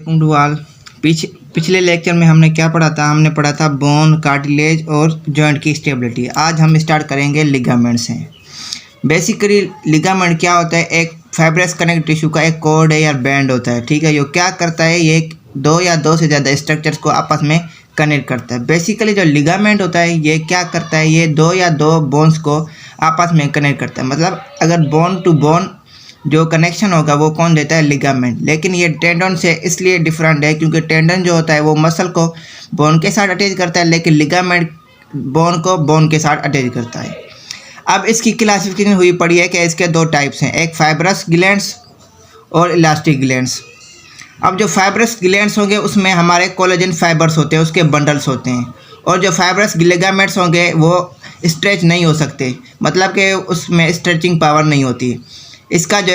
To all. पिछले lecture में हमने क्या पढ़ा था? हमने पढ़ा था बोन, कार्टिलेज और जॉइंट की स्टेबिलिटी। आज हम स्टार्ट करेंगे लिगामेंट से। बेसिकली लिगामेंट क्या होता है? एक फाइब्रस कनेक्टिव टिश्यू का एक कॉर्ड है या बैंड होता है, ठीक है। ये क्या करता है? ये दो या दो से ज़्यादा स्ट्रक्चर्स को आपस में कनेक्ट करता है। बेसिकली जो लिगामेंट होता है ये क्या करता है? ये दो या दो बोन्स को आपस में कनेक्ट करता है। मतलब अगर बोन टू बोन जो कनेक्शन होगा वो कौन देता है? लिगामेंट। लेकिन ये टेंडन से इसलिए डिफरेंट है क्योंकि टेंडन जो होता है वो मसल को बोन के साथ अटैच करता है, लेकिन लिगामेंट बोन को बोन के साथ अटैच करता है। अब इसकी क्लासिफिकेशन हुई पड़ी है कि इसके दो टाइप्स हैं, एक फाइब्रस ग्लैंड्स और इलास्टिक ग्लैंड्स। अब जो फाइब्रस ग्लैंड्स होंगे उसमें हमारे कोलेजन फाइबर्स होते हैं, उसके बंडल्स होते हैं। और जो फाइब्रस लिगामेंट्स होंगे वो स्ट्रेच नहीं हो सकते, मतलब कि उसमें स्ट्रेचिंग पावर नहीं होती। इसका जो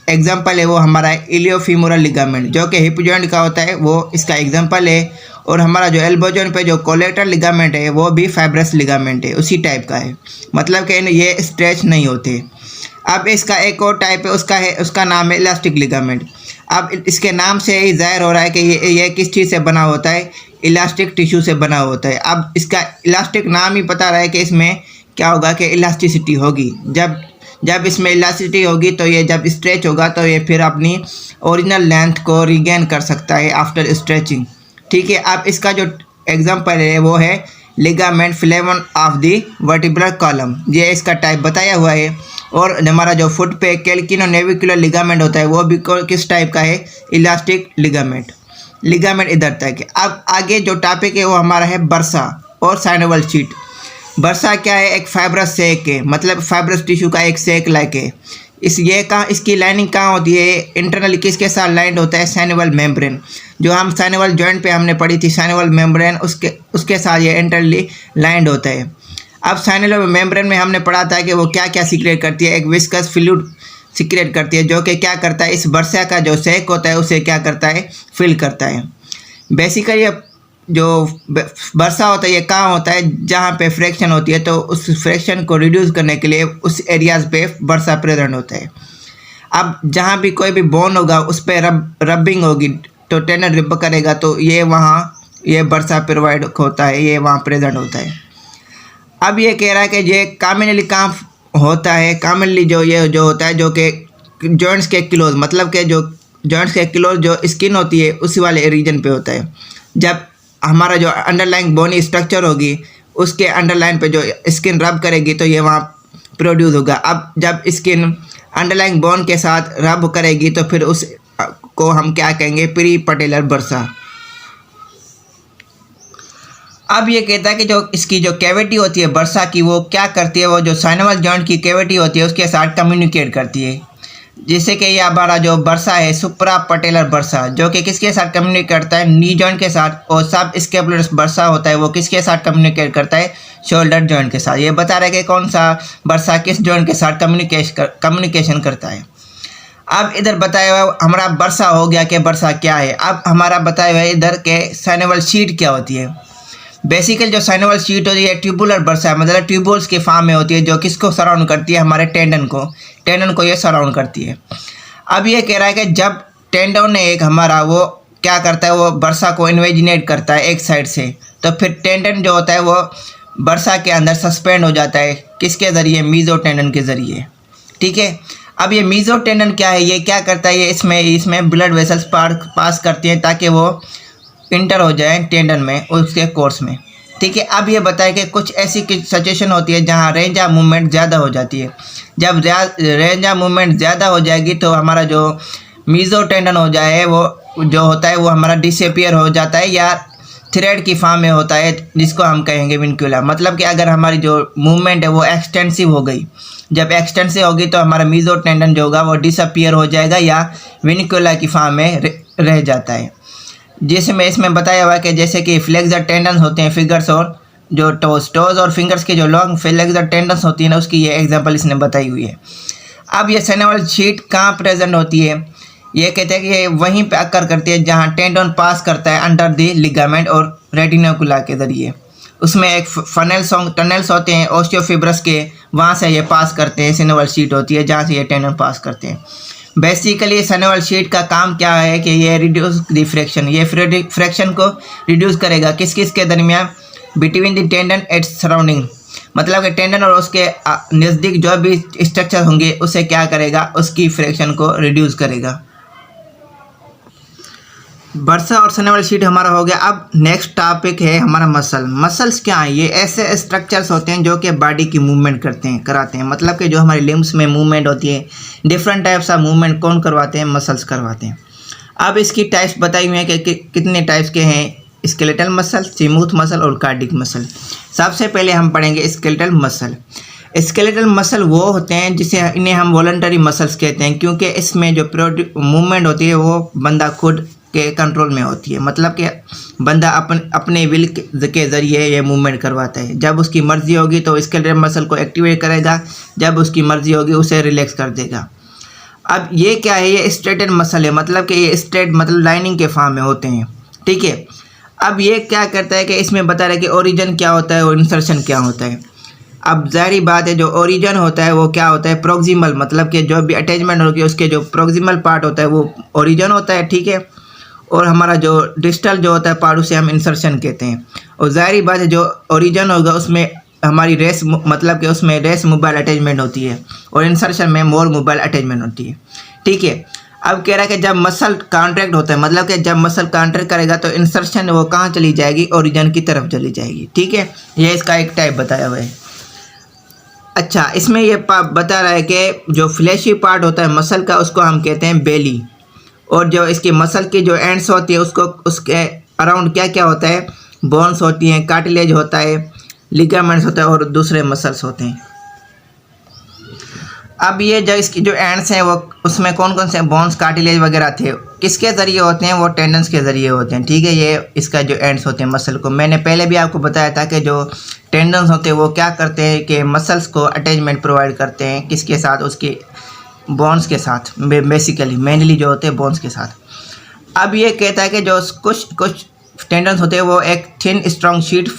एग्जांपल है वो हमारा इलियोफीमोरल लिगामेंट जो कि हिप जॉइंट का होता है, वो इसका एग्जांपल है। और हमारा जो एल्बो जॉइंट पे जो कोलेटरल लिगामेंट है वो भी फाइब्रस लिगामेंट है, उसी टाइप का है, मतलब कि ये स्ट्रेच नहीं होते। अब इसका एक और टाइप है, उसका नाम है इलास्टिक लिगामेंट। अब इसके नाम से ही जाहिर हो रहा है कि ये किस चीज़ से बना होता है? इलास्टिक टिश्यू से बना होता है। अब इसका इलास्टिक नाम ही बता रहा है कि इसमें क्या होगा कि इलास्टिसिटी होगी। जब इसमें इलास्टिसिटी होगी तो ये जब स्ट्रेच होगा तो ये फिर अपनी ओरिजिनल लेंथ को रिगेन कर सकता है आफ्टर स्ट्रेचिंग, ठीक है। अब इसका जो एग्जांपल है वो है ligament flavin of the vertebral column, ये इसका टाइप बताया हुआ है। और हमारा जो फुट पे कैल्किनोनेविकुलर लिगामेंट होता है वो भी किस टाइप का है? इलास्टिक लिगामेंट इधर तक है। अब आगे जो टॉपिक है वो हमारा है बर्सा और साइनोवल शीट। बर्सा क्या है? एक फाइब्रस सेक है, मतलब फाइब्रस टिश्यू का एक सेक लाइक है। इसकी लाइनिंग कहाँ होती है? इंटरनली किसके साथ लाइंड होता है? Synovial membrane. जो हम साइनोवल जॉइंट पे हमने पढ़ी थी साइनोवल मेम्ब्रेन, उसके साथ ये इंटरनली लाइंड होता है। अब साइनोवल मेम्ब्रेन में हमने पढ़ा था कि वो क्या क्या सीक्रेट करती है? एक विस्कस फ्लूइड सीक्रेट करती है जो कि क्या करता है? इस बर्सा का जो सेक होता है उसे क्या करता है? फिल करता है। बेसिकली जो बर्सा होता है ये कहाँ होता है? जहाँ पे फ्रैक्शन होती है, तो उस फ्रैक्शन को रिड्यूस करने के लिए उस एरियाज़ पे बर्सा प्रेजेंट होता है। अब जहाँ भी कोई भी बोन होगा उस पर रबिंग होगी तो टेंडन रिब करेगा, तो ये बर्सा प्रोवाइड होता है, ये वहाँ प्रेजेंट होता है। अब ये कह रहा है कि ये कॉमनली कहाँ होता है? कॉमनली जो होता है जो कि जॉइंट्स के क्लोज, मतलब कि जो जॉइंट्स के क्लोज जो स्किन होती है उसी वाले रीजन पे होता है। जब हमारा जो अंडरलाइन बोनी स्ट्रक्चर होगी उसके अंडरलाइन पे जो स्किन रब करेगी तो ये वहाँ प्रोड्यूस होगा। अब जब स्किन अंडरलाइन बोन के साथ रब करेगी तो फिर उस को हम क्या कहेंगे? Pre patellar bursa. अब ये कहता है कि जो इसकी जो कैविटी होती है बर्सा की, वो क्या करती है? वो जो साइनोवल जॉइंट की कैविटी होती है उसके साथ कम्युनिकेट करती है, जिससे कि ये हमारा जो बर्सा है सुप्रा पटेलर बर्सा, जो कि किसके साथ कम्युनिकेट करता है? नी जॉइंट के साथ। और सब स्केपुलर बर्सा होता है वो किसके साथ कम्युनिकेट करता है? शोल्डर जॉइंट के साथ। ये बता रहा है कि कौन सा बर्सा किस जॉइंट के साथ कम्युनिकेशन करता है। अब इधर बताया हुआ हमारा बर्सा हो गया कि बर्सा क्या है। अब हमारा बताया हुआ है इधर के साइनोवल शीट क्या होती है। बेसिकली जो साइनोवल शीट होती है ट्यूबुलर बर्सा है, मतलब ट्यूबुल्स के फॉर्म में होती है जो किसको सराउंड करती है? हमारे टेंडन को ये सराउंड करती है। अब ये कह रहा है कि जब टेंडन एक हमारा वो क्या करता है? वो बर्सा को इन्वेजिनेट करता है एक साइड से, तो फिर टेंडन जो होता है वो बर्सा के अंदर सस्पेंड हो जाता है। किसके ज़रिए? मीजो टेंडन के ज़रिए, ठीक है। अब ये मीजो टेंडन क्या है? ये क्या करता है? ये इसमें ब्लड वेसल्स पास करती हैं ताकि वो इंटर हो जाए टेंडन में उसके कोर्स में, ठीक है। अब ये बताए कि कुछ ऐसी सिचुएशन होती है जहाँ रेंज ऑफ मूवमेंट ज़्यादा हो जाती है। जब रेंज ऑफ मूवमेंट ज़्यादा हो जाएगी तो हमारा जो मीजो टेंडन हो जाए वो जो होता है वो हमारा डिसअपियर हो जाता है या थ्रेड की फॉर्म में होता है, जिसको हम कहेंगे विनक्यूला। मतलब कि अगर हमारी जो मूवमेंट है वो एक्सटेंसिव हो गई, जब एक्सटेंसिव होगी तो हमारा मीजो टेंडन जो होगा वो डिसअपियर हो जाएगा या विनक्यूला की फॉर्म में रह जाता है। जिसमें इसमें बताया हुआ है कि जैसे कि फ्लेक्सर टेंडन्स होते हैं फिंगर्स और जो टोज और फिंगर्स के जो लॉन्ग फ्लेक्सर टेंडन्स होती है ना, उसकी ये एग्जांपल इसने बताई हुई है। अब ये साइनोवल शीट कहाँ प्रेजेंट होती है? ये कहते हैं कि ये वहीं पे अकर करती है जहाँ टेंडन पास करता है अंडर द लिगामेंट और रेटिनोकुला के ज़रिए। उसमें एक टनल्स होते हैं ओस्टियोफिब्रस के, वहाँ से ये पास करते हैं। साइनोवल शीट होती है जहाँ से ये टेंडन पास करते हैं। बेसिकली सनेवल शीट का काम क्या है कि ये रिड्यूस रिफ्रैक्शन, ये फ्रैक्शन को रिड्यूस करेगा किस किस के दरमियान, बिटवीन द टेंडन एट्स सराउंडिंग, मतलब कि टेंडन और उसके नज़दीक जो भी स्ट्रक्चर होंगे उसे क्या करेगा, उसकी फ्रैक्शन को रिड्यूस करेगा। बर्सा और सनेवल शीट हमारा हो गया। अब नेक्स्ट टॉपिक है हमारा मसल्स क्या है, ये ऐसे स्ट्रक्चर्स होते हैं जो कि बॉडी की मूवमेंट कराते हैं, मतलब कि जो हमारे लिम्स में मूवमेंट होती है, डिफरेंट टाइप्स ऑफ मूवमेंट कौन करवाते हैं, मसल्स करवाते हैं। अब इसकी टाइप्स बताई हुई हैं कि कितने टाइप्स के हैं, स्केलेटल मसल, स्मूथ मसल और कार्डिक मसल। सबसे पहले हम पढ़ेंगे स्केलेटल मसल। स्केलेटल मसल वो होते हैं जिसे इन्हें हम वॉलंटरी मसल्स कहते हैं, क्योंकि इसमें जो मूवमेंट होती है वो बंदा खुद के कंट्रोल में होती है, मतलब कि बंदा अपने विल के ज़रिए ये मूवमेंट करवाता है। जब उसकी मर्ज़ी होगी तो स्केलेटल मसल को एक्टिवेट करेगा, जब उसकी मर्ज़ी होगी उसे रिलैक्स कर देगा। अब ये क्या है, ये स्ट्रेटेड मसल है, मतलब कि ये स्ट्रेट मतलब लाइनिंग के फॉर्म में होते हैं, ठीक है। अब ये क्या करता है कि इसमें बता रहा है कि ओरिजिन क्या होता है और इंसर्शन क्या होता है। अब ज़ाहिर बात है, जो ओरिजिन होता है वो क्या होता है, प्रोक्सिमल, मतलब कि जो भी अटैचमेंट होगी उसके जो प्रोक्सिमल पार्ट होता है वो ओरिजिन होता है, ठीक है। और हमारा जो डिस्टल जो होता है पार्ट उसे हम इंसर्शन कहते हैं। और ज़ाहिर बात है जो ओरिजिन होगा उसमें हमारी रेस, मतलब कि उसमें रेस मोबाइल अटैचमेंट होती है और इंसर्शन में मोर मोबाइल अटैचमेंट होती है, ठीक है। अब कह रहा है कि जब मसल कॉन्ट्रैक्ट होता है, मतलब कि जब मसल कॉन्ट्रैक्ट करेगा तो इंसर्शन वो कहाँ चली जाएगी, ओरिजिन की तरफ चली जाएगी, ठीक है। ये इसका एक टाइप बताया हुआ है। अच्छा, इसमें ये बता रहा है कि जो फ्लैशी पार्ट होता है मसल का उसको हम कहते हैं बेली, और जो इसकी मसल की जो एंड्स होती है उसको उसके अराउंड क्या क्या होता है, बोन्स होती हैं, कार्टिलेज होता है, लिगामेंट्स होता है और दूसरे मसल्स होते हैं। अब ये जो इसकी जो एंड्स हैं वो उसमें कौन कौन से बोन्स, कार्टिलेज वगैरह थे, किसके ज़रिए होते हैं, वो टेंडन्स के ज़रिए होते हैं, ठीक है। ये इसका जो एंड्स होते हैं मसल को, मैंने पहले भी आपको बताया था कि जो टेंडन्स होते हैं वो क्या करते हैं कि मसल्स को अटैचमेंट प्रोवाइड करते हैं, किसके साथ, उसकी बोन्स के साथ, बेसिकली मेनली जो होते हैं बोन्स के साथ। अब ये कहता है कि जो कुछ टेंडन्स होते हैं वो एक थिन स्ट्रॉन्ग शीट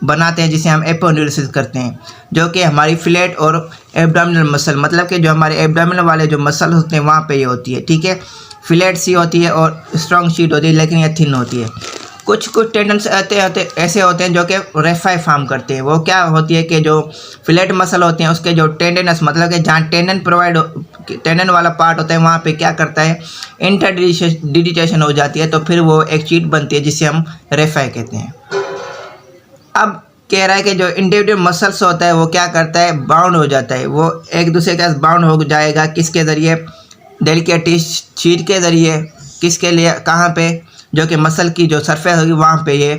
बनाते हैं जिसे हम एपोन्यूरोसिस करते हैं, जो कि हमारी फ्लैट और एब्डोमिनल मसल, मतलब कि जो हमारे एब्डोमिनल वाले जो मसल होते हैं वहाँ पे ये होती है, ठीक है। फ्लैट सी होती है और स्ट्रॉन्ग शीट होती है, लेकिन ये थिन होती है। कुछ टेंडन्स ऐसे होते हैं जो कि रेफाई फॉर्म करते हैं। वो क्या होती है कि जो फ्लैट मसल होते हैं उसके जो टेंडनस, मतलब कि जहाँ टेंडन वाला पार्ट होता है वहाँ पे क्या करता है, इंटरडिजिटेशन हो जाती है, तो फिर वो एक शीट बनती है जिसे हम रेफाई कहते हैं। अब कह रहा है कि जो इंडिविजुअल मसल्स होता है वो क्या करता है, बाउंड हो जाता है, वो एक दूसरे के साथ बाउंड हो जाएगा, किसके ज़रिए, डेलिकेट शीट के ज़रिए, किसके लिए, कहाँ पे, जो कि मसल की जो सरफेस होगी वहाँ पे ये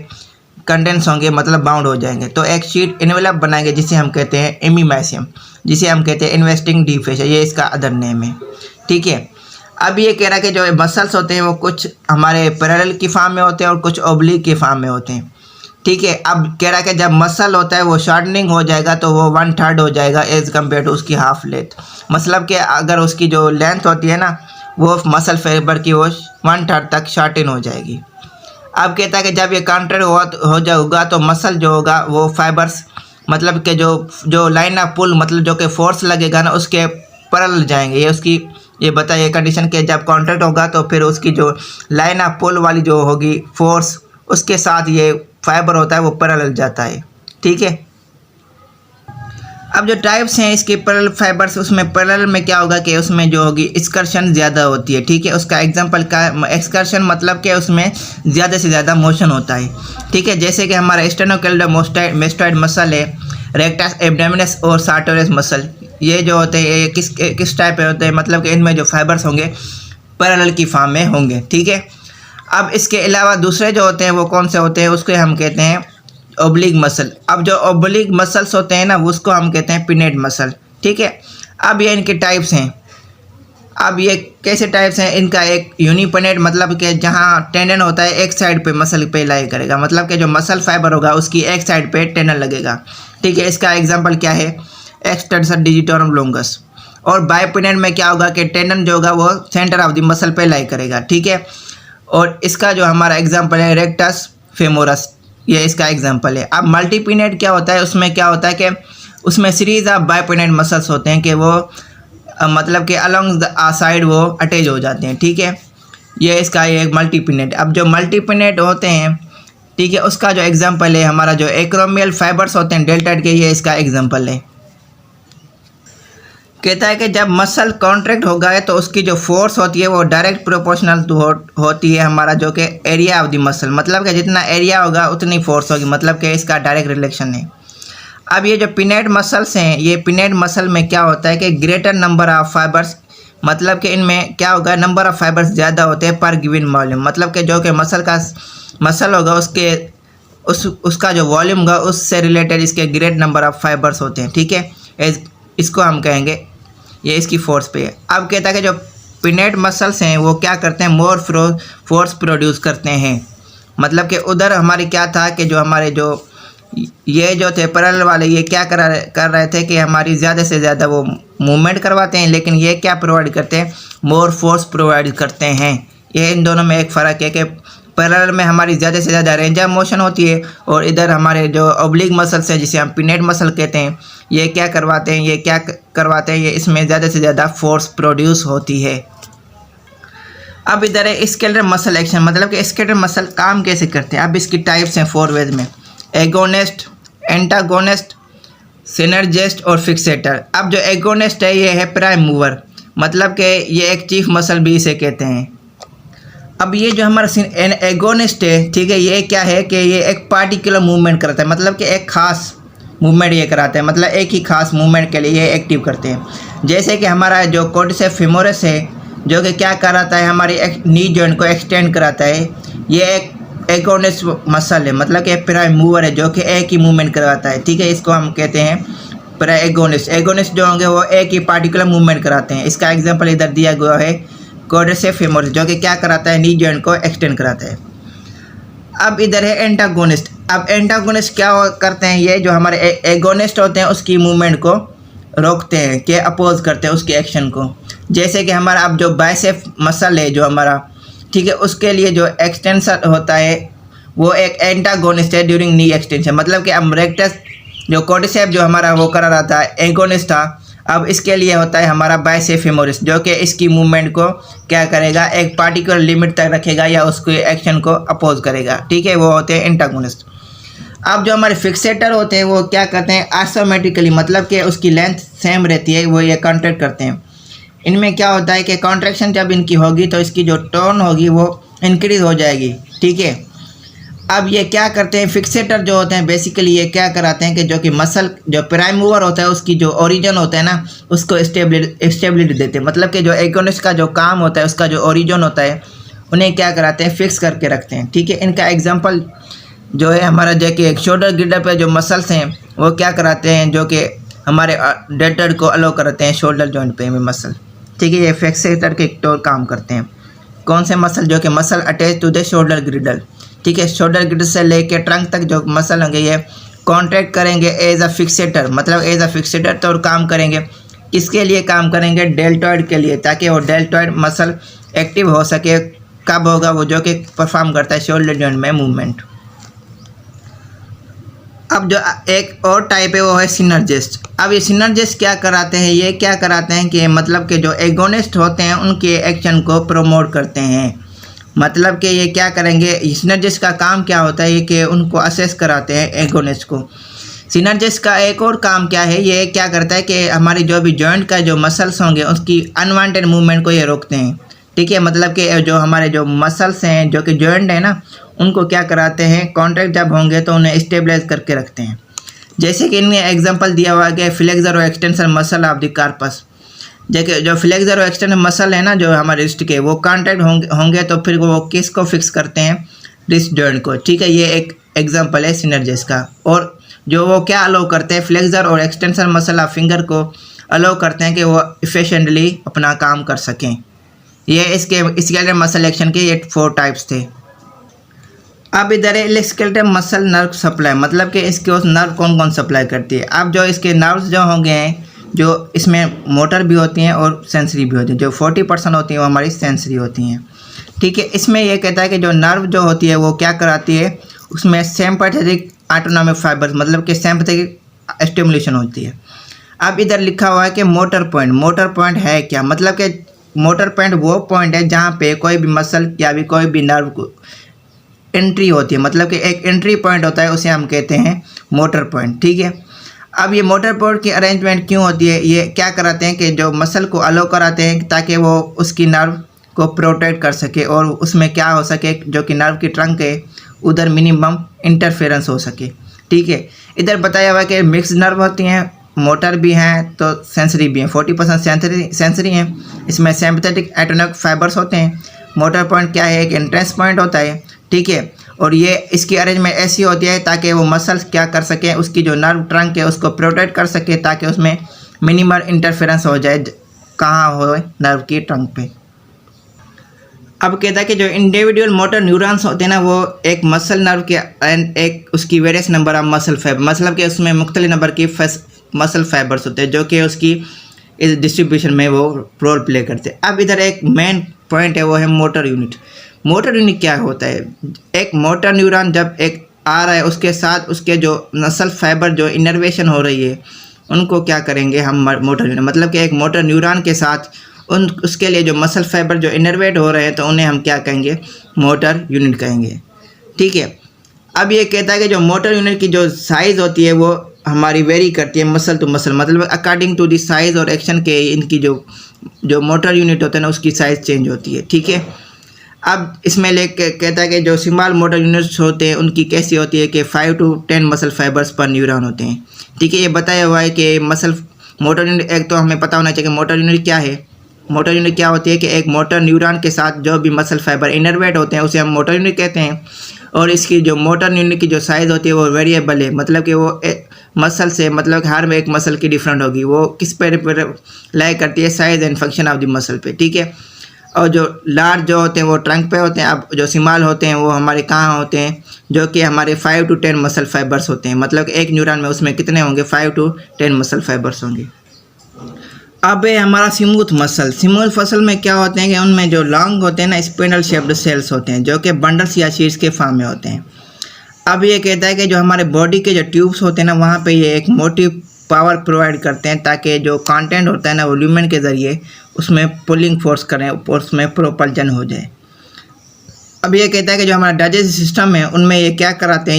कंडेंस होंगे, मतलब बाउंड हो जाएंगे, तो एक शीट इन्वेलप बनाएंगे जिसे हम कहते हैं एमीमाइसियम, जिसे हम कहते हैं इन्वेस्टिंग डीप फेशिया, ये इसका अदर नेम है, ठीक है। अब ये कह रहा है कि जो मसल्स होते हैं वो कुछ हमारे पैरेलल की फॉर्म में होते हैं और कुछ ओब्लिक की फॉर्म में होते हैं, ठीक है। अब कह रहा है कि जब मसल होता है वो शॉर्टनिंग हो जाएगा तो वो 1/3 हो जाएगा एज कम्पेयर टू उसकी हाफ लेंथ, मतलब कि अगर उसकी जो लेंथ होती है ना वो मसल फाइबर की वो 1/3 तक शॉर्टन हो जाएगी। अब कहता है कि जब ये कॉन्ट्रैक्ट हो जाएगा तो मसल जो होगा वो फाइबर्स, मतलब कि जो लाइन ऑफ पुल, मतलब जो कि फोर्स लगेगा ना उसके पैरेलल जाएंगे, ये उसकी ये बताइए कंडीशन के जब कॉन्ट्रैक्ट होगा तो फिर उसकी जो लाइन ऑफ पुल वाली जो होगी फोर्स उसके साथ ये फाइबर होता है वो पैरेलल जाता है, ठीक है। अब जो टाइप्स हैं इसके पैरेलल फाइबर्स, उसमें पैरेलल में क्या होगा कि उसमें जो होगी एक्सकर्शन ज़्यादा होती है, ठीक है। उसका एग्जांपल का एक्सकर्शन मतलब कि उसमें ज़्यादा से ज़्यादा मोशन होता है, ठीक है। जैसे कि हमारा स्टेनोकेल्डोमास्टोइड मसल है, रेक्टस एब्डोमिनस और सार्टोरियस मसल, ये जो होते हैं ये किस टाइप के होते हैं, मतलब कि इनमें जो फाइबर्स होंगे पैरेलल की फॉर्म में होंगे, ठीक है। अब इसके अलावा दूसरे जो होते हैं वो कौन से होते हैं, उसको हम कहते हैं ओब्लिक मसल। अब जो ओब्लिक मसल्स होते हैं ना उसको हम कहते हैं पिनेट मसल, ठीक है। अब ये इनके टाइप्स हैं। अब ये कैसे टाइप्स हैं, इनका एक यूनिपिनेट, मतलब कि जहाँ टेंडन होता है एक साइड पे मसल पे लाई करेगा, मतलब कि जो मसल फाइबर होगा उसकी एक साइड पे टेंडन लगेगा, ठीक है। इसका एग्जांपल क्या है, एक्सटेंसर डिजिटोरम लोंगस। और बाइपिनेट में क्या होगा कि टेंडन जो होगा वो सेंटर ऑफ द मसल पे लाई करेगा, ठीक है। और इसका जो हमारा एग्जांपल है रेक्टस फेमोरस, ये इसका एग्जांपल है। अब मल्टीपिनेट क्या होता है, उसमें क्या होता है कि उसमें सीरीज ऑफ बाइपिनेट मसल्स होते हैं कि वो मतलब कि अलॉन्ग द साइड वो अटैच हो जाते हैं, ठीक है। ये इसका एक मल्टीपिनेट। अब जो मल्टीपिनेट होते हैं, ठीक है, उसका जो एग्जांपल है हमारा जो एक्रोमियल फाइबर्स होते हैं डेल्टॉइड के, ये इसका एग्जांपल है। कहता है कि जब मसल कॉन्ट्रैक्ट होगा है तो उसकी जो फोर्स होती है वो डायरेक्ट प्रोपोर्शनल होती है हमारा जो कि एरिया ऑफ द मसल, मतलब कि जितना एरिया होगा उतनी फोर्स होगी, मतलब कि इसका डायरेक्ट रिलेशन है। अब ये जो पिनेट मसल्स हैं, ये पिनेट मसल में क्या होता है कि ग्रेटर नंबर ऑफ फाइबर्स, मतलब कि इनमें क्या होगा, नंबर ऑफ फाइबर्स ज़्यादा होते हैं पर गिवन वॉल्यूम, मतलब कि जो कि मसल होगा उसका जो वॉल्यूम होगा उससे रिलेटेड इसके ग्रेट नंबर ऑफ फाइबर्स होते हैं, ठीक है। इसको हम कहेंगे ये इसकी फोर्स पे है। अब कहता है कि जो पिनेट मसल्स हैं वो क्या करते हैं, मोर फोर्स प्रोड्यूस करते हैं, मतलब कि उधर हमारे क्या था कि जो हमारे जो ये जो थे पैरेलल वाले, ये क्या कर रहे थे कि हमारी ज़्यादा से ज़्यादा वो मूवमेंट करवाते हैं, लेकिन ये क्या प्रोवाइड करते हैं, मोर फोर्स प्रोवाइड करते हैं। ये इन दोनों में एक फ़र्क है कि पैरेलल में हमारी ज़्यादा से ज़्यादा रेंज ऑफ मोशन होती है, और इधर हमारे जो ऑब्लिक मसल्स हैं जिसे हम पिनेट मसल कहते हैं, ये क्या करवाते हैं, ये इसमें ज़्यादा से ज़्यादा फोर्स प्रोड्यूस होती है। अब इधर है स्केलेटल मसल एक्शन, मतलब कि स्केलेटल मसल काम कैसे करते हैं। अब इसकी टाइप्स हैं 4 वेज में, एगोनिस्ट, एंटागोनिस्ट, सिनर्जिस्ट और फिक्सेटर। अब जो एगोनिस्ट है ये है प्राइम मूवर, मतलब कि ये एक चीफ मसल भी इसे कहते हैं। अब ये जो हमारा एगोनिस्ट है, ठीक है, ये क्या है कि ये एक पार्टिकुलर मूवमेंट करता है, मतलब कि एक खास मूवमेंट ये कराता है, मतलब एक ही खास मूवमेंट के लिए ये एक्टिव करते हैं। जैसे कि हमारा जो क्वाड्रिसेप्स फेमोरस है जो कि क्या कराता है, हमारी नी जॉइंट को एक्सटेंड कराता है, ये एक एगोनिस्ट मसल है, मतलब कि प्राइम मूवर है जो कि एक ही मूवमेंट करवाता है, ठीक है। इसको हम कहते हैं प्राइम एगोनिस्ट। एगोनिस्ट जो होंगे वो एक ही पार्टिकुलर मूवमेंट कराते हैं। इसका एग्जाम्पल इधर दिया गया है क्वाड्रिसेप्स फेमोरस, जो कि क्या कराता है, नी जॉइंट को एक्सटेंड कराता है। अब इधर है एंटागोनिस्ट। अब एंटागोनिस्ट क्या करते हैं, ये जो हमारे एगोनिस्ट होते हैं उसकी मूवमेंट को रोकते हैं, के अपोज करते हैं उसके एक्शन को। जैसे कि हमारा अब जो बाइसेप मसल है जो हमारा, ठीक है, उसके लिए जो एक्सटेंशन होता है वो एक एंटागोनिस्ट है ड्यूरिंग नी एक्सटेंशन, मतलब कि अब रेक्टस जो क्वाड्रिसेप जो हमारा वो करा रहा था एगोनिस्ट था, अब इसके लिए होता है हमारा बाइसेप फेमोरस, जो कि इसकी मूवमेंट को क्या करेगा, एक पार्टिकुलर लिमिट तक रखेगा या उसके एक्शन को अपोज करेगा, ठीक है, वो होते हैं एंटागोनिस्ट। अब जो हमारे फिक्सेटर होते हैं वो क्या करते हैं, आइसोमेट्रिकली, मतलब कि उसकी लेंथ सेम रहती है, वो ये कॉन्ट्रैक्ट करते हैं। इनमें क्या होता है कि कॉन्ट्रैक्शन जब इनकी होगी तो इसकी जो टोन होगी वो इंक्रीज हो जाएगी, ठीक है। अब ये क्या करते हैं, फिक्सेटर जो होते हैं बेसिकली ये क्या कराते हैं कि जो कि मसल जो प्राइम मूवर होता है उसकी जो ओरिजिन होता है ना उसको स्टेबिलिटी देते हैं, मतलब कि जो एगोनिस्ट का जो काम होता है उसका जो ओरिजिन होता है उन्हें क्या कराते हैं, फिक्स करके रखते हैं, ठीक है। इनका एग्जांपल जो है हमारा जो कि शोल्डर गिल्डर पे जो मसल्स हैं वो क्या कराते हैं, जो कि हमारे डेल्टॉइड को अलो करते हैं शोल्डर जॉइंट पे में मसल, ठीक है। ये फिक्सेटर के तौर काम करते हैं। कौन से मसल, जो कि muscle attach to the shoulder girdle, ठीक है। शोल्डर ग्रिडल से लेके ट्रंक तक जो मसल होंगे ये कॉन्ट्रैक्ट करेंगे एज अ फिक्सेटर, मतलब एज अ फिक्सेटर तौर काम करेंगे। किसके लिए काम करेंगे, डेल्टॉइड के लिए, ताकि वो डेल्टॉइड मसल एक्टिव हो सके। कब होगा वो, जो कि परफॉर्म करता है शोल्डर जॉइंट में मूवमेंट। अब जो एक और टाइप है वो है सिनर्जिस्ट। अब ये सिनर्जिस्ट क्या कराते हैं, ये क्या कराते हैं कि मतलब कि जो एगोनिस्ट होते हैं उनके एक्शन को प्रमोट करते हैं, मतलब कि ये क्या करेंगे, सिनर्जिस्ट का काम क्या होता है कि उनको असेस कराते हैं एगोनिस्ट को। सिनर्जिस्ट का एक और काम क्या है, ये क्या करता है कि हमारी जो भी जॉइंट का जो मसल्स होंगे उसकी अनवांटेड मूवमेंट को ये रोकते हैं, ठीक है। मतलब कि जो हमारे जो मसल्स हैं जो कि जॉइंट है ना उनको क्या कराते हैं, कॉन्ट्रैक्ट जब होंगे तो उन्हें स्टेबलाइज करके रखते हैं। जैसे कि इनमें एग्जांपल दिया हुआ है फ्लेक्सर और extension muscle of the carpus, जो फ्लेक्सर और एक्सटेंशन मसल है ना जो हमारे रिस्ट के, वो कॉन्ट्रैक्ट होंगे तो फिर वो किसको फिक्स करते हैं, रिस्ट जॉइंट को, ठीक है। ये एक एग्जांपल है सिनर्जिस्ट का। और जो वो क्या अलाउ करते हैं, फ्लेक्सर और एक्सटेंशन मसल ऑफ फिंगर को अलाउ करते हैं कि वो इफिशिएंटली अपना काम कर सकें। ये इसके स्केलेटल मसल एक्शन के ये 4 टाइप्स थे। अब इधर है स्केलेटल मसल नर्व सप्लाई, मतलब कि इसके उस नर्व कौन कौन सप्लाई करती है। अब जो इसके नर्व्स जो होंगे हैं जो इसमें मोटर भी होती हैं और सेंसरी भी होती हैं, जो 40% होती हैं वो हमारी सेंसरी होती हैं, ठीक है। इसमें ये कहता है कि जो नर्व जो होती है वो क्या कराती है, उसमें सिंपैथेटिक ऑटोनॉमिक फाइबर्स, मतलब कि सिंपैथेटिक स्टिमुलेशन होती है। अब इधर लिखा हुआ है कि मोटर पॉइंट। मोटर पॉइंट है क्या, मतलब कि मोटर पॉइंट वो पॉइंट है जहाँ पे कोई भी मसल या भी कोई भी नर्व को एंट्री होती है, मतलब कि एक एंट्री पॉइंट होता है, उसे हम कहते हैं मोटर पॉइंट। ठीक है, अब ये मोटर पॉइंट की अरेंजमेंट क्यों होती है, ये क्या कराते हैं कि जो मसल को अलो कराते हैं ताकि वो उसकी नर्व को प्रोटेक्ट कर सके और उसमें क्या हो सके, जो कि नर्व की ट्रंक है उधर मिनिमम इंटरफेरेंस हो सके। ठीक है, इधर बताया हुआ है कि मिक्स नर्व होती हैं, मोटर भी हैं तो सेंसरी भी हैं। 40% सेंसरी हैं, इसमें सिंपैथेटिक एटोनिक फाइबर्स होते हैं। मोटर पॉइंट क्या है, एक एंट्रेंस पॉइंट होता है। ठीक है, और ये इसकी अरेंजमेंट ऐसी होती है ताकि वो मसल्स क्या कर सकें, उसकी जो नर्व ट्रंक है उसको प्रोटेक्ट कर सके ताकि उसमें मिनिमल इंटरफेरेंस हो जाए, कहाँ हो, नर्व की ट्रंक पे। अब कहता है कि जो इंडिविजुअल मोटर न्यूरॉन्स होते हैं ना, वो एक मसल नर्व के एंड एक उसकी various number of muscle fibre, मतलब कि उसमें मुख्तलिफ नंबर की मसल फाइबर्स होते हैं जो कि उसकी इस डिस्ट्रीब्यूशन में वो रोल प्ले करते हैं। अब इधर एक मेन पॉइंट है, वो है मोटर यूनिट। मोटर यूनिट क्या होता है, एक मोटर न्यूरॉन जब एक आ रहा है उसके साथ उसके जो मसल फाइबर जो इनर्वेशन हो रही है उनको क्या करेंगे हम मोटर यूनिट, मतलब कि एक मोटर न्यूरॉन के साथ उसके लिए जो मसल फाइबर जो इनर्वेट हो रहे हैं तो उन्हें हम क्या कहेंगे, मोटर यूनिट कहेंगे। ठीक है, अब ये कहता है कि जो मोटर यूनिट की जो साइज़ होती है वो हमारी वेरी करती है मसल टू मसल, मतलब अकॉर्डिंग टू द साइज़ और एक्शन के इनकी जो मोटर यूनिट होता है ना उसकी साइज़ चेंज होती है। ठीक है, अब इसमें कहता है कि जो स्मॉल मोटर यूनिट्स होते हैं उनकी कैसी होती है कि 5 to 10 मसल फाइबर्स पर न्यूरॉन होते हैं। ठीक है, ये बताया हुआ है कि मोटर यूनिट, एक तो हमें पता होना चाहिए कि मोटर यूनिट क्या है। मोटर यूनिट क्या होती है कि एक मोटर न्यूरॉन के साथ जो भी मसल फाइबर इनर्वेट होते हैं उसे हम मोटर यूनिट कहते हैं। और इसकी जो मोटर यूनिट की जो साइज़ होती है वो वेरिएबल है, मतलब कि वो मसल से, मतलब हर में एक मसल की डिफरेंट होगी, वो किस पर लाई करती है, size and function of the muscle पे। ठीक है, और जो लार्ज जो होते हैं वो ट्रंक पे होते हैं। अब जो स्मॉल होते हैं वो हमारे कहाँ होते हैं, जो कि हमारे 5 to 10 मसल फाइबर्स होते हैं, मतलब एक न्यूरॉन में उसमें कितने होंगे, 5 to 10 मसल फाइबर्स होंगे। अब है हमारा स्मूथ मसल। स्मूथ मसल में क्या होते हैं कि उनमें जो लॉन्ग होते हैं ना स्पिंडल शेप्ड सेल्स होते हैं जो कि बंडल्स या शीट्स के फॉर्म में होते हैं। अब ये कहता है कि जो हमारे बॉडी के जो ट्यूब्स होते हैं ना वहाँ पे ये एक मोटिव पावर प्रोवाइड करते हैं ताकि जो कंटेंट होता है ना वो ल्यूमेन के ज़रिए उसमें पुलिंग फोर्स करें और उसमें प्रोपल्जन हो जाए। अब ये कहता है कि जो हमारा डाइजेस्टिव सिस्टम है उनमें ये क्या कराते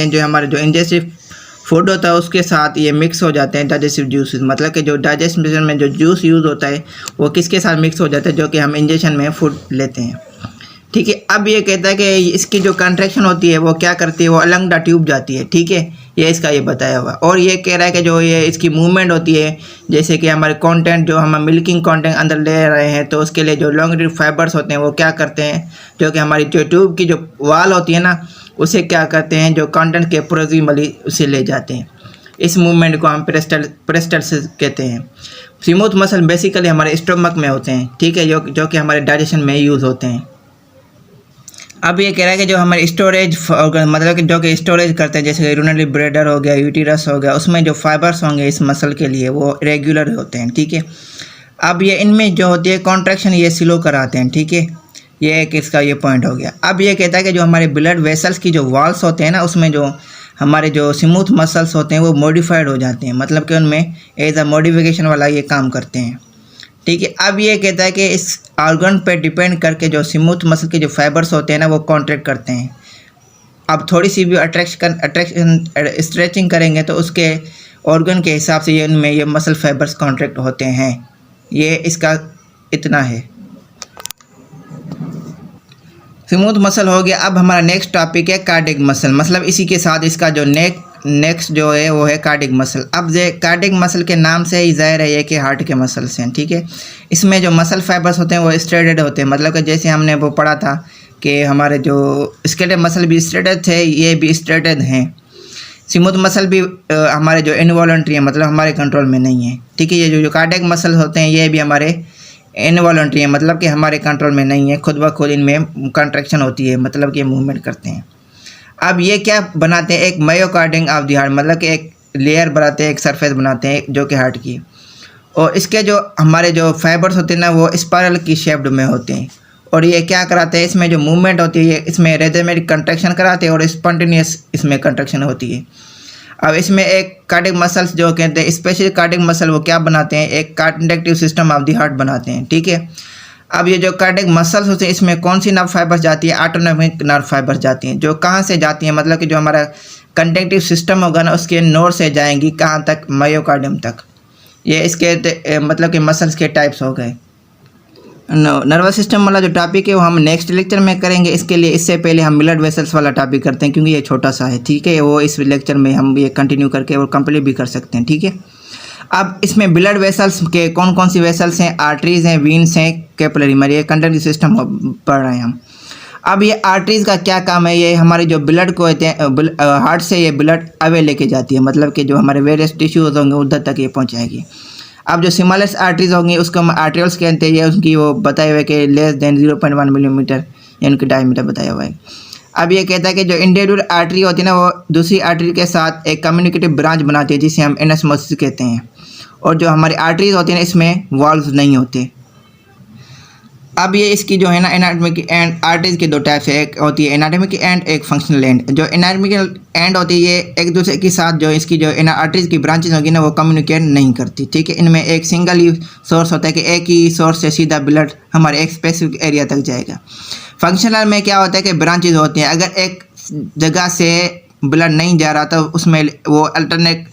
हैं, जो हमारे जो इंजेस्टिव फूड होता है उसके साथ ये मिक्स हो जाते हैं डाइजेस्टिव जूसेस, मतलब कि जो डाइजेस्टिव में जो जूस यूज़ होता है वो किसके साथ मिक्स हो जाता है, जो कि हम इंजेक्शन में फूड लेते हैं। ठीक है, अब ये कहता है कि इसकी जो कंट्रैक्शन होती है वो क्या करती है, वो अलंग द ट्यूब जाती है। ठीक है, ये इसका ये बताया हुआ। और ये कह रहा है कि जो ये इसकी मूवमेंट होती है, जैसे कि हमारे कंटेंट जो हम मिल्किंग कंटेंट अंदर ले रहे हैं तो उसके लिए जो लॉन्ग फाइबर्स होते हैं वो क्या करते हैं, जो कि हमारी जो ट्यूब की जो वाल होती है ना उसे क्या करते हैं, जो कंटेंट के प्रोक्सिमली उसे ले जाते हैं। इस मूवमेंट को हम पेरिस्टल्सिस कहते हैं। स्मूथ मसल बेसिकली हमारे स्टमक में होते हैं। ठीक है, जो कि हमारे डाइजेशन में यूज़ होते हैं। अब ये कह रहा है कि जो हमारे स्टोरेज मतलब कि जो कि स्टोरेज करते हैं, जैसे यूरिनरी ब्लैडर हो गया, यूटेरस हो गया, उसमें जो फाइबर्स होंगे इस मसल के लिए वो रेगुलर होते हैं। ठीक है, अब ये इनमें जो होती है कॉन्ट्रैक्शन ये स्लो कराते हैं। ठीक है, ये एक इसका ये पॉइंट हो गया। अब ये कहता है कि जो हमारे ब्लड वेसल्स की जो वॉल्स होते हैं ना उसमें जो हमारे जो स्मूथ मसल्स होते हैं वो मॉडिफाइड हो जाते हैं, मतलब कि उनमें एज अ मॉडिफिकेशन वाला ये काम करते हैं। ठीक है, अब ये कहता है कि इस ऑर्गन पे डिपेंड करके जो स्मूथ मसल के जो फाइबर्स होते हैं ना वो कॉन्ट्रैक्ट करते हैं। अब थोड़ी सी भी अट्रैक्शन स्ट्रेचिंग करेंगे तो उसके ऑर्गन के हिसाब से ये उनमें ये मसल फाइबर्स कॉन्ट्रैक्ट होते हैं। ये इसका इतना है। स्मूथ मसल हो गया। अब हमारा नेक्स्ट टॉपिक है कार्डियक मसल, मतलब इसी के साथ इसका जो नेक्स्ट जो है वो है कार्डियक मसल। अब ये कार्डियक मसल के नाम से ही ज़ाहिर है ये कि हार्ट के मसल्स हैं। ठीक है, इसमें जो मसल फाइबर्स होते हैं वो स्ट्रेटेड होते हैं, मतलब कि जैसे हमने वो पढ़ा था कि हमारे जो स्केलेटल मसल भी स्ट्रेटेड थे, ये भी स्ट्रेटेड हैं। स्मूथ मसल भी हमारे जो इनवॉलंटरी है, मतलब हमारे कंट्रोल में नहीं है। ठीक है, ये जो कार्डियक मसल होते हैं ये भी हमारे इनवॉलंटरी है, मतलब कि हमारे कंट्रोल में नहीं है, खुद ब खुद इनमें कंट्रैक्शन होती है, मतलब कि ये मूवमेंट करते हैं। अब ये क्या बनाते हैं, एक मायोकार्डियम ऑफ द हार्ट, मतलब कि एक लेयर बनाते हैं, एक सरफेस बनाते हैं जो कि हार्ट की। और इसके जो हमारे जो फाइबर्स होते हैं ना वो स्पाइरल की शेप्ड में होते हैं। और ये क्या कराते हैं, इसमें जो मूवमेंट होती है इसमें रेजमेटिक कंट्रैक्शन कराते हैं और स्पॉन्टेनियस इसमें कंट्रैक्शन होती है। अब इसमें एक कार्डियक मसल्स जो कहते हैं स्पेशली कार्डियक मसल, वो क्या बनाते हैं, एक conductive system of the heart बनाते हैं, ठीक है। अब ये जो कार्डियक मसल्स होते हैं इसमें कौन सी नर्व फाइबर्स जाती है, ऑटोनोमिक नर्व फाइबर्स जाती हैं, जो कहाँ से जाती हैं, मतलब कि जो हमारा कंडक्टिव सिस्टम होगा ना उसके नोड से जाएंगी कहाँ तक, मायोकार्डियम तक। ये इसके मतलब कि मसल्स के टाइप्स हो गए। नर्वस सिस्टम वाला जो टॉपिक है वो हम नेक्स्ट लेक्चर में करेंगे। इसके लिए इससे पहले हम ब्लड वेसल्स वाला टॉपिक करते हैं, क्योंकि ये छोटा सा है, ठीक है। वो इस लेक्चर में हम ये कंटिन्यू करके और कंप्लीट भी कर सकते हैं, ठीक है। अब इसमें ब्लड वेसल्स के कौन कौन सी वेसल्स हैं, आर्टरीज हैं, वीन्स हैं, कैपिलरी, मतलब ये कंडक्टिव सिस्टम पढ़ रहे हैं हम। अब ये आर्टरीज का क्या काम है, ये हमारे जो ब्लड को होते हैं हार्ट से ये ब्लड अवे लेके जाती है, मतलब कि जो हमारे वेरियस टिश्यूज होंगे उधर तक ये पहुँचाएगी। अब जो स्मॉलेस्ट आर्टरीज होंगी उसको हम आर्टेरियल्स कहते हैं, ये उनकी वो बताए हुए कि लेस देन 0.1 मिलीमीटर यानी कि डायमीटर बताया हुआ है। अब ये कहता है कि जो इंडिविजुअल आर्टरी होती है ना वो दूसरी आर्टरी के साथ एक कम्युनिकेटिव ब्रांच बनाती है जिसे हम एनेस्मोसिस कहते हैं। और जो हमारी आर्टरीज होती हैं इसमें वॉल्व्स नहीं होते। अब ये इसकी जो है ना एनाटॉमिक एंड आर्टरीज के दो टाइप्स है, एक होती है एनाटॉमिक एंड, एक फंक्शनल एंड। जो एनाटॉमिक एंड होती है ये एक दूसरे के साथ जो इसकी जो आर्टरीज की ब्रांचेज होगी ना वो कम्युनिकेट नहीं करती, ठीक है। इनमें एक सिंगल ही सोर्स होता है कि एक ही सोर्स से सीधा ब्लड हमारे एक स्पेसिफिक एरिया तक जाएगा। फंक्शनल में क्या होता है कि ब्रांचेज होती हैं, अगर एक जगह से ब्लड नहीं जा रहा तो उसमें वो अल्टरनेट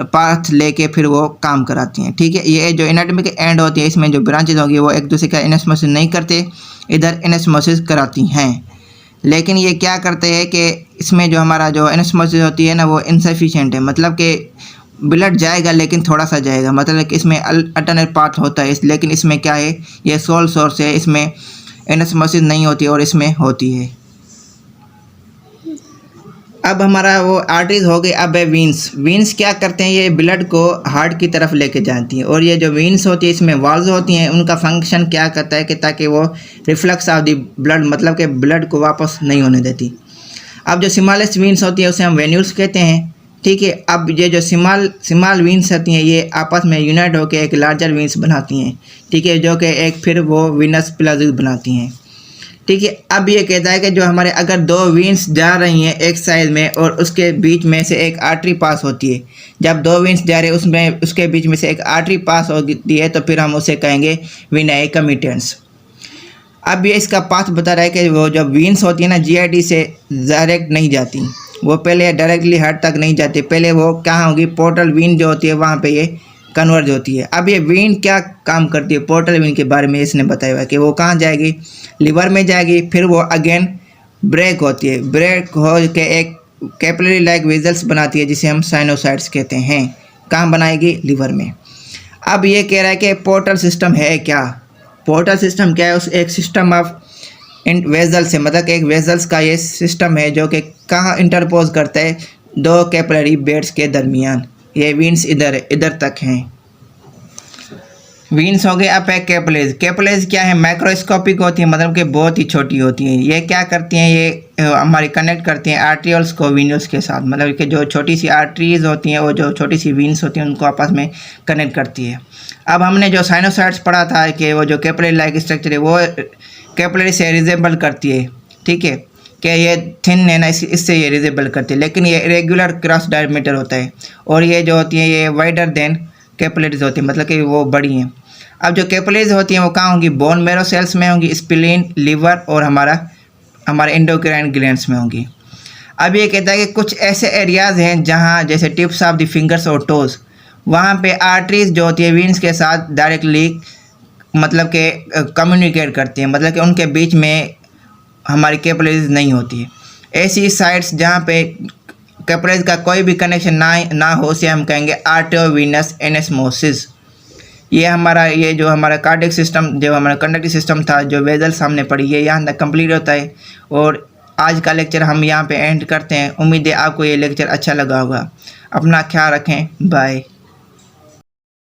पाथ लेके फिर वो काम कराती हैं, ठीक है। ये जो एनाटॉमिक एंड होती है इसमें जो ब्रांचेज होगी वो एक दूसरे का एनेस्मोसिस नहीं करते, इधर एनेस्मोसिस कराती हैं। लेकिन ये क्या करते हैं कि इसमें जो हमारा जो एनेस्मोसिस होती है ना वो इनसफिशिएंट है, मतलब कि ब्लड जाएगा लेकिन थोड़ा सा जाएगा, मतलब कि इसमें अल्टरनेट पाथ होता है, लेकिन इसमें क्या है ये सोल सोर्स है, इसमें एनेस्मोसिस नहीं होती और इसमें होती है। अब हमारा वो आर्टरीज हो गई। अब है वीन्स। वीन्स क्या करते हैं, ये ब्लड को हार्ट की तरफ लेके जाती हैं। और ये जो वीन्स होती है इसमें वाल्व्स होती हैं, उनका फंक्शन क्या करता है कि ताकि वो रिफ्लक्स ऑफ द ब्लड, मतलब कि ब्लड को वापस नहीं होने देती। अब जो स्मॉलेस्ट वीन्स होती है उसे हम वेन्यूल्स कहते हैं, ठीक है। अब ये जो स्मॉल वीन्स होती हैं ये आपस में यूनाइट होकर एक लार्जर वीन्स बनाती हैं, ठीक है, जो कि एक फिर वो वीनस प्लाज़ा बनाती हैं, ठीक है। अब ये कहता है कि जो हमारे अगर दो वीन्स जा रही हैं एक साइड में और उसके बीच में से एक आर्टरी पास होती है, जब दो वीन्स जा रहे हैं उसमें उसके बीच में से एक आर्टरी पास होती है तो फिर हम उसे कहेंगे वीनाई कमिटेंस। अब ये इसका पाथ बता रहा है कि वो जब वीन्स होती है ना जीआईडी से डायरेक्ट नहीं जाती, वो पहले डायरेक्टली हार्ट तक नहीं जाती, पहले वो कहाँ होगी, पोर्टल वीन जो होती है वहाँ पे ये कन्वर्ज होती है। अब ये वीन क्या काम करती है, पोर्टल वीन के बारे में इसने बताया हुआ है कि वो कहाँ जाएगी, लिवर में जाएगी, फिर वो अगेन ब्रेक होती है, ब्रेक हो के एक कैपिलरी लाइक वेजल्स बनाती है जिसे हम साइनोसाइड्स कहते हैं, कहाँ बनाएगी, लिवर में। अब ये कह रहा है कि पोर्टल सिस्टम है क्या, पोर्टल सिस्टम क्या है, उस एक सिस्टम ऑफ वेजल्स से, मतलब एक वेजल्स का ये सिस्टम है जो कि कहाँ इंटरपोज करता है दो कैपिलरी बेड्स के दरमियान। ये वीन्स इधर तक हैं, वीन्स हो गए। अब है कैपिलरीज। कैपिलरीज क्या है, माइक्रोस्कोपिक होती है, मतलब कि बहुत ही छोटी होती हैं। ये क्या करती हैं, ये हमारी कनेक्ट करती हैं आर्टरियल्स को वीन्यूल्स के साथ, मतलब कि जो छोटी सी आर्टरीज होती हैं वो जो छोटी सी वीन्स होती हैं उनको आपस में कनेक्ट करती है। अब हमने जो साइनोसाइड्स पढ़ा था कि वो जो कैपिलरी लाइक स्ट्रक्चर है वो कैपिलरी से रिजेंबल करती है, ठीक है, कि ये थिन है ना इससे ये रिजेबल करती है, लेकिन ये इरेगुलर क्रॉस डायमीटर होता है। और ये जो होती है ये वाइडर देन कैपिलरीज होती है, मतलब कि वो बड़ी हैं। अब जो कैपिलरीज होती हैं वो कहाँ होंगी, बोन मैरो सेल्स में होंगी, स्प्लीन, लिवर और हमारे एंडोक्राइन ग्लैंड्स में होंगी। अब ये कहता है कि कुछ ऐसे एरियाज़ हैं जहाँ जैसे टिप्स ऑफ द फिंगर्स और टोज़, वहाँ पे आर्टरीज जो होती है वीन्स के साथ डायरेक्टली मतलब कि कम्युनिकेट करती हैं, मतलब कि उनके बीच में हमारी कैपिलरीज नहीं होती है। ऐसी साइट्स जहाँ पे कैपिलरीज का कोई भी कनेक्शन ना हो उसे हम कहेंगे आर्टोवीनस एनेस्मोसिस। ये जो हमारा कार्डियक सिस्टम, जो हमारा कंडक्टिव सिस्टम था, जो वेजल्स हमने पढ़ी है, यहाँ तक कंप्लीट होता है। और आज का लेक्चर हम यहाँ पे एंड करते हैं। उम्मीद है आपको ये लेक्चर अच्छा लगा होगा। अपना ख्याल रखें, बाय।